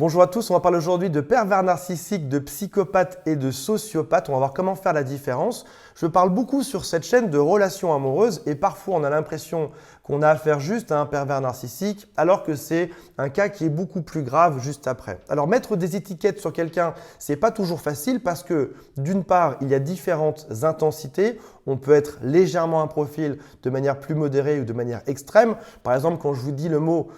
Bonjour à tous, on va parler aujourd'hui de pervers narcissiques, de psychopathes et de sociopathes. On va voir comment faire la différence. Je parle beaucoup sur cette chaîne de relations amoureuses et parfois on a l'impression qu'on a affaire juste à un pervers narcissique alors que c'est un cas qui est beaucoup plus grave juste après. Alors mettre des étiquettes sur quelqu'un, c'est pas toujours facile parce que d'une part, il y a différentes intensités. On peut être légèrement un profil de manière plus modérée ou de manière extrême. Par exemple, quand je vous dis le mot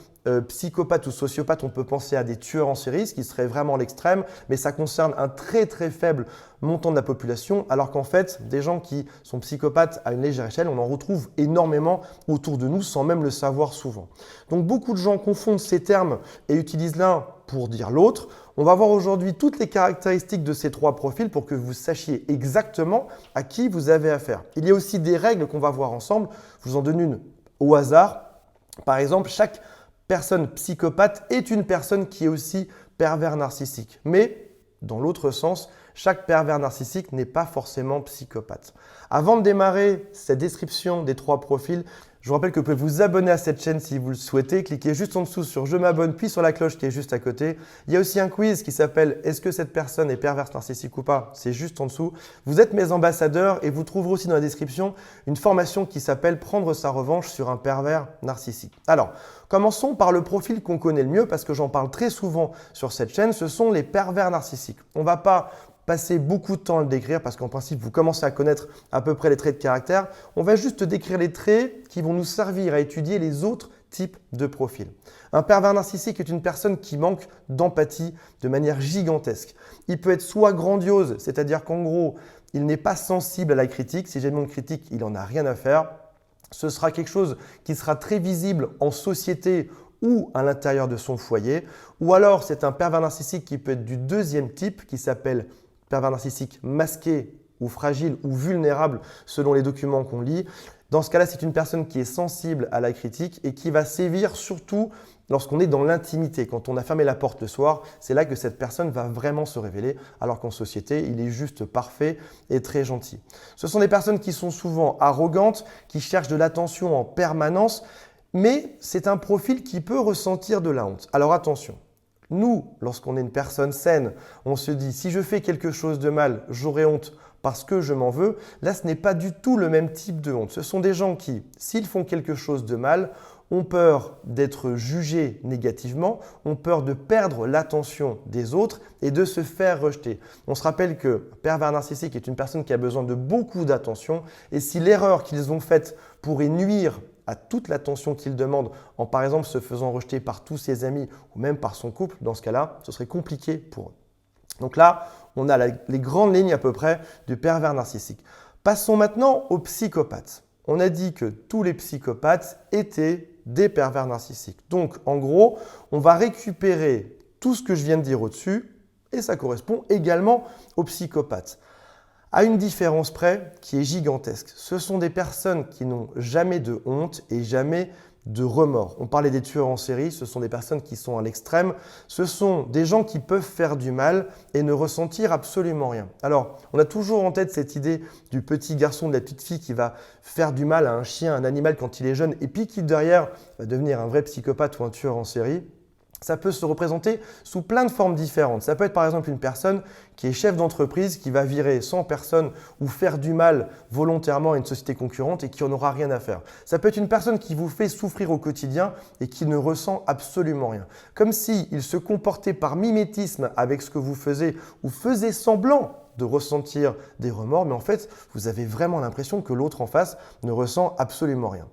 psychopathe ou sociopathe, on peut penser à des tueurs en série, ce qui serait vraiment l'extrême, mais ça concerne un très très faible montant de la population, alors qu'en fait, des gens qui sont psychopathes à une légère échelle, on en retrouve énormément autour de nous sans même le savoir souvent. Donc beaucoup de gens confondent ces termes et utilisent l'un pour dire l'autre. On va voir aujourd'hui toutes les caractéristiques de ces trois profils pour que vous sachiez exactement à qui vous avez affaire. Il y a aussi des règles qu'on va voir ensemble. Je vous en donne une au hasard. Par exemple, chaque personne psychopathe est une personne qui est aussi pervers narcissique. Mais dans l'autre sens, chaque pervers narcissique n'est pas forcément psychopathe. Avant de démarrer cette description des trois profils, je vous rappelle que vous pouvez vous abonner à cette chaîne si vous le souhaitez. Cliquez juste en dessous sur « Je m'abonne » puis sur la cloche qui est juste à côté. Il y a aussi un quiz qui s'appelle « Est-ce que cette personne est perverse narcissique ou pas ?» C'est juste en dessous. Vous êtes mes ambassadeurs et vous trouverez aussi dans la description une formation qui s'appelle « Prendre sa revanche sur un pervers narcissique ». Alors, commençons par le profil qu'on connaît le mieux parce que j'en parle très souvent sur cette chaîne. Ce sont les pervers narcissiques. On ne va pas passer beaucoup de temps à le décrire parce qu'en principe, vous commencez à connaître à peu près les traits de caractère. On va juste décrire les traits qui vont nous servir à étudier les autres types de profils. Un pervers narcissique est une personne qui manque d'empathie de manière gigantesque. Il peut être soit grandiose, c'est-à-dire qu'en gros, il n'est pas sensible à la critique. Si j'ai le mot de critique, il n'en a rien à faire. Ce sera quelque chose qui sera très visible en société ou à l'intérieur de son foyer. Ou alors, c'est un pervers narcissique qui peut être du deuxième type qui s'appelle pervers narcissique masqué ou fragile ou vulnérable selon les documents qu'on lit. Dans ce cas-là, c'est une personne qui est sensible à la critique et qui va sévir surtout lorsqu'on est dans l'intimité. Quand on a fermé la porte le soir, c'est là que cette personne va vraiment se révéler, alors qu'en société, il est juste parfait et très gentil. Ce sont des personnes qui sont souvent arrogantes, qui cherchent de l'attention en permanence, mais c'est un profil qui peut ressentir de la honte. Alors attention. Nous, lorsqu'on est une personne saine, on se dit si je fais quelque chose de mal, j'aurai honte parce que je m'en veux. Là, ce n'est pas du tout le même type de honte. Ce sont des gens qui, s'ils font quelque chose de mal, ont peur d'être jugés négativement, ont peur de perdre l'attention des autres et de se faire rejeter. On se rappelle que pervers narcissique est une personne qui a besoin de beaucoup d'attention et si l'erreur qu'ils ont faite pourrait nuire à toute l'attention qu'il demande en par exemple se faisant rejeter par tous ses amis ou même par son couple, dans ce cas-là, ce serait compliqué pour eux. Donc là, on a les grandes lignes à peu près du pervers narcissique. Passons maintenant aux psychopathes. On a dit que tous les psychopathes étaient des pervers narcissiques. Donc en gros, on va récupérer tout ce que je viens de dire au-dessus et ça correspond également aux psychopathes. À une différence près qui est gigantesque. Ce sont des personnes qui n'ont jamais de honte et jamais de remords. On parlait des tueurs en série, ce sont des personnes qui sont à l'extrême. Ce sont des gens qui peuvent faire du mal et ne ressentir absolument rien. Alors, on a toujours en tête cette idée du petit garçon, de la petite fille qui va faire du mal à un chien, à un animal quand il est jeune et puis qui derrière va devenir un vrai psychopathe ou un tueur en série. Ça peut se représenter sous plein de formes différentes. Ça peut être par exemple une personne qui est chef d'entreprise, qui va virer 100 personnes ou faire du mal volontairement à une société concurrente et qui n'en aura rien à faire. Ça peut être une personne qui vous fait souffrir au quotidien et qui ne ressent absolument rien. Comme s'il se comportait par mimétisme avec ce que vous faisiez ou faisait semblant de ressentir des remords, mais en fait, vous avez vraiment l'impression que l'autre en face ne ressent absolument rien.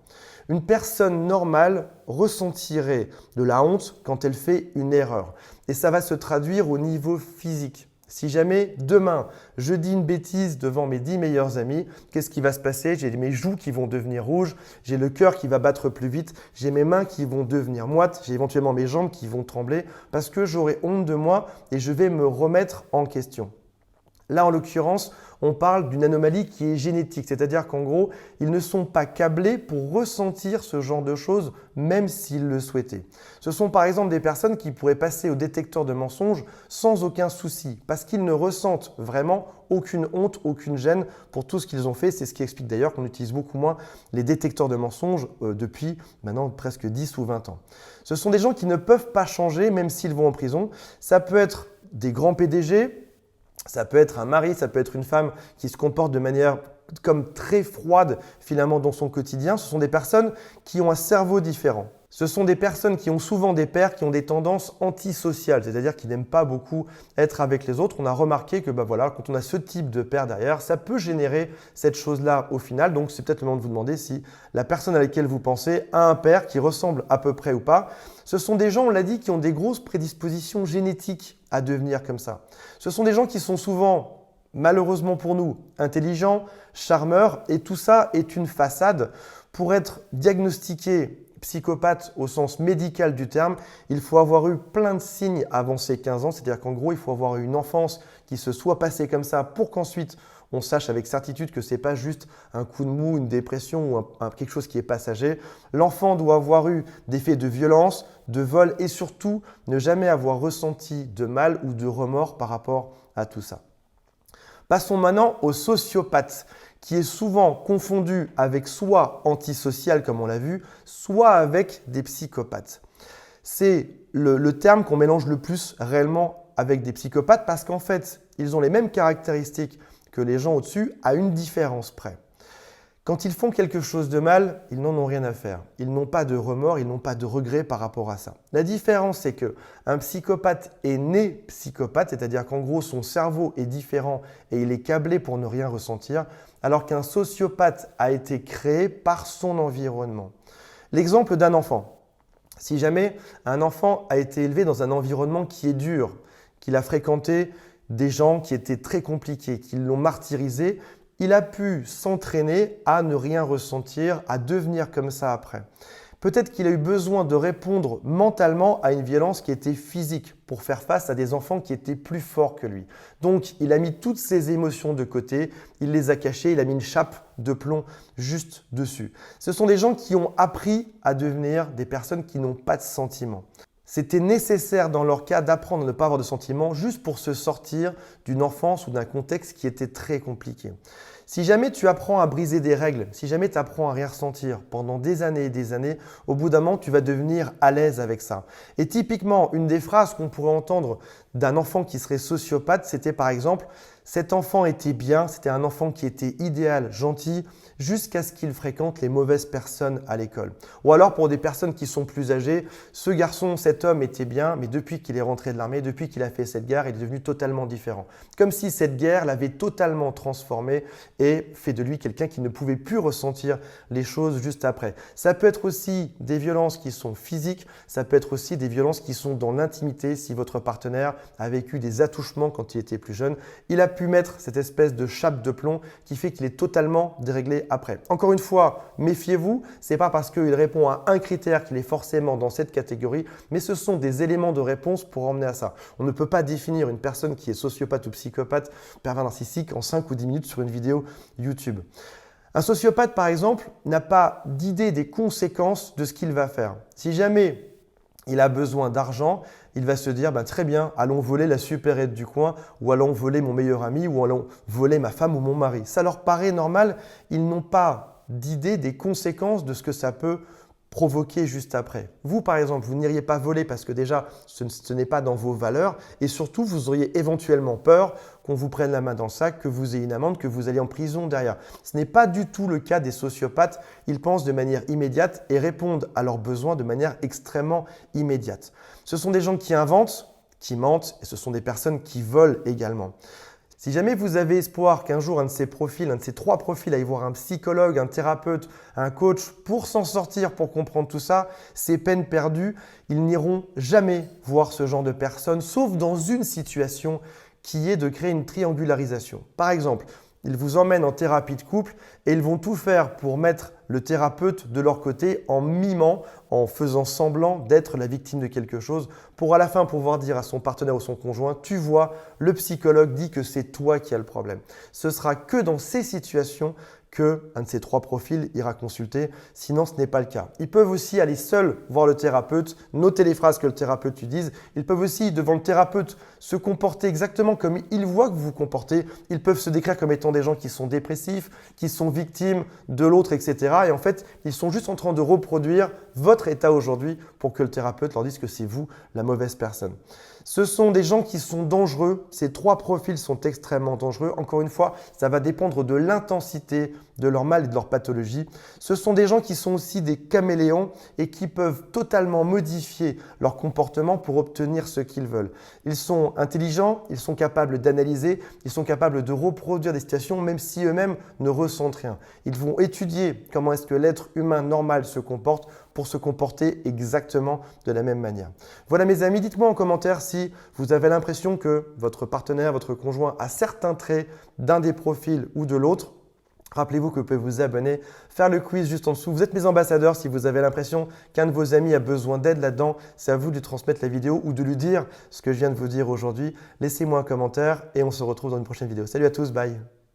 Une personne normale ressentirait de la honte quand elle fait une erreur. Et ça va se traduire au niveau physique. Si jamais demain, je dis une bêtise devant mes 10 meilleurs amis, qu'est-ce qui va se passer? J'ai mes joues qui vont devenir rouges, j'ai le cœur qui va battre plus vite, j'ai mes mains qui vont devenir moites, j'ai éventuellement mes jambes qui vont trembler parce que j'aurai honte de moi et je vais me remettre en question. Là, en l'occurrence, on parle d'une anomalie qui est génétique, c'est-à-dire qu'en gros, ils ne sont pas câblés pour ressentir ce genre de choses, même s'ils le souhaitaient. Ce sont par exemple des personnes qui pourraient passer au détecteur de mensonges sans aucun souci, parce qu'ils ne ressentent vraiment aucune honte, aucune gêne pour tout ce qu'ils ont fait. C'est ce qui explique d'ailleurs qu'on utilise beaucoup moins les détecteurs de mensonges depuis maintenant presque 10 ou 20 ans. Ce sont des gens qui ne peuvent pas changer, même s'ils vont en prison. Ça peut être des grands PDG, ça peut être un mari, ça peut être une femme qui se comporte de manière comme très froide finalement dans son quotidien. Ce sont des personnes qui ont un cerveau différent. Ce sont des personnes qui ont souvent des pères qui ont des tendances antisociales, c'est-à-dire qui n'aiment pas beaucoup être avec les autres. On a remarqué que quand on a ce type de père derrière, ça peut générer cette chose-là au final. Donc c'est peut-être le moment de vous demander si la personne à laquelle vous pensez a un père qui ressemble à peu près ou pas. Ce sont des gens, on l'a dit, qui ont des grosses prédispositions génétiques à devenir comme ça. Ce sont des gens qui sont souvent, malheureusement pour nous, intelligents, charmeurs, et tout ça est une façade. Pour être diagnostiqué psychopathe au sens médical du terme, il faut avoir eu plein de signes avant ses 15 ans, c'est-à-dire qu'en gros, il faut avoir eu une enfance qui se soit passée comme ça pour qu'ensuite on sache avec certitude que ce n'est pas juste un coup de mou, une dépression ou quelque chose qui est passager. L'enfant doit avoir eu des faits de violence, de vol et surtout ne jamais avoir ressenti de mal ou de remords par rapport à tout ça. Passons maintenant au sociopathe, qui est souvent confondu avec soit antisocial comme on l'a vu, soit avec des psychopathes. C'est le terme qu'on mélange le plus réellement avec des psychopathes parce qu'en fait, ils ont les mêmes caractéristiques que les gens au-dessus à une différence près. Quand ils font quelque chose de mal, ils n'en ont rien à faire. Ils n'ont pas de remords, ils n'ont pas de regrets par rapport à ça. La différence, c'est qu'un psychopathe est né psychopathe, c'est-à-dire qu'en gros, son cerveau est différent et il est câblé pour ne rien ressentir, alors qu'un sociopathe a été créé par son environnement. L'exemple d'un enfant. Si jamais un enfant a été élevé dans un environnement qui est dur, qu'il a fréquenté des gens qui étaient très compliqués, qui l'ont martyrisé, il a pu s'entraîner à ne rien ressentir, à devenir comme ça après. Peut-être qu'il a eu besoin de répondre mentalement à une violence qui était physique pour faire face à des enfants qui étaient plus forts que lui. Donc, il a mis toutes ses émotions de côté, il les a cachées, il a mis une chape de plomb juste dessus. Ce sont des gens qui ont appris à devenir des personnes qui n'ont pas de sentiments. C'était nécessaire dans leur cas d'apprendre à ne pas avoir de sentiments juste pour se sortir d'une enfance ou d'un contexte qui était très compliqué. Si jamais tu apprends à briser des règles, si jamais tu apprends à rien ressentir pendant des années et des années, au bout d'un moment, tu vas devenir à l'aise avec ça. Et typiquement, une des phrases qu'on pourrait entendre d'un enfant qui serait sociopathe, c'était par exemple « cet enfant était bien, c'était un enfant qui était idéal, gentil, jusqu'à ce qu'il fréquente les mauvaises personnes à l'école. » Ou alors pour des personnes qui sont plus âgées, « ce garçon, cet homme était bien, mais depuis qu'il est rentré de l'armée, depuis qu'il a fait cette guerre, il est devenu totalement différent. » Comme si cette guerre l'avait totalement transformé et fait de lui quelqu'un qui ne pouvait plus ressentir les choses juste après. Ça peut être aussi des violences qui sont physiques, ça peut être aussi des violences qui sont dans l'intimité si votre partenaire a vécu des attouchements quand il était plus jeune. Il a pu mettre cette espèce de chape de plomb qui fait qu'il est totalement déréglé après. Encore une fois, méfiez-vous, ce n'est pas parce qu'il répond à un critère qu'il est forcément dans cette catégorie, mais ce sont des éléments de réponse pour emmener à ça. On ne peut pas définir une personne qui est sociopathe ou psychopathe, pervers narcissique en 5 ou 10 minutes sur une vidéo YouTube. Un sociopathe, par exemple, n'a pas d'idée des conséquences de ce qu'il va faire. Si jamais il a besoin d'argent, il va se dire très bien, allons voler la supérette du coin ou allons voler mon meilleur ami ou allons voler ma femme ou mon mari. Ça leur paraît normal, ils n'ont pas d'idée des conséquences de ce que ça peut provoquer juste après. Vous, par exemple, vous n'iriez pas voler parce que déjà, ce n'est pas dans vos valeurs et surtout, vous auriez éventuellement peur qu'on vous prenne la main dans le sac, que vous ayez une amende, que vous alliez en prison derrière. Ce n'est pas du tout le cas des sociopathes. Ils pensent de manière immédiate et répondent à leurs besoins de manière extrêmement immédiate. Ce sont des gens qui inventent, qui mentent et ce sont des personnes qui volent également. Si jamais vous avez espoir qu'un jour un de ces profils, un de ces 3 profils aille voir un psychologue, un thérapeute, un coach pour s'en sortir, pour comprendre tout ça, c'est peine perdue. Ils n'iront jamais voir ce genre de personnes, sauf dans une situation qui est de créer une triangularisation. Par exemple, ils vous emmènent en thérapie de couple et ils vont tout faire pour mettre le thérapeute de leur côté en mimant, en faisant semblant d'être la victime de quelque chose pour à la fin pouvoir dire à son partenaire ou son conjoint, tu vois, le psychologue dit que c'est toi qui as le problème. Ce sera que dans ces situations qu'un de ces trois profils ira consulter, sinon ce n'est pas le cas. Ils peuvent aussi aller seuls voir le thérapeute, noter les phrases que le thérapeute utilise. Ils peuvent aussi, devant le thérapeute, se comporter exactement comme ils voient que vous vous comportez. Ils peuvent se décrire comme étant des gens qui sont dépressifs, qui sont victimes de l'autre, etc. Et en fait, ils sont juste en train de reproduire votre état aujourd'hui pour que le thérapeute leur dise que c'est vous la mauvaise personne. Ce sont des gens qui sont dangereux. Ces trois profils sont extrêmement dangereux. Encore une fois, ça va dépendre de l'intensité de leur mal et de leur pathologie. Ce sont des gens qui sont aussi des caméléons et qui peuvent totalement modifier leur comportement pour obtenir ce qu'ils veulent. Ils sont intelligents, ils sont capables d'analyser, ils sont capables de reproduire des situations même si eux-mêmes ne ressentent rien. Ils vont étudier comment est-ce que l'être humain normal se comporte pour se comporter exactement de la même manière. Voilà mes amis, dites-moi en commentaire si vous avez l'impression que votre partenaire, votre conjoint a certains traits d'un des profils ou de l'autre. Rappelez-vous que vous pouvez vous abonner, faire le quiz juste en dessous. Vous êtes mes ambassadeurs. Si vous avez l'impression qu'un de vos amis a besoin d'aide là-dedans, c'est à vous de lui transmettre la vidéo ou de lui dire ce que je viens de vous dire aujourd'hui. Laissez-moi un commentaire et on se retrouve dans une prochaine vidéo. Salut à tous, bye.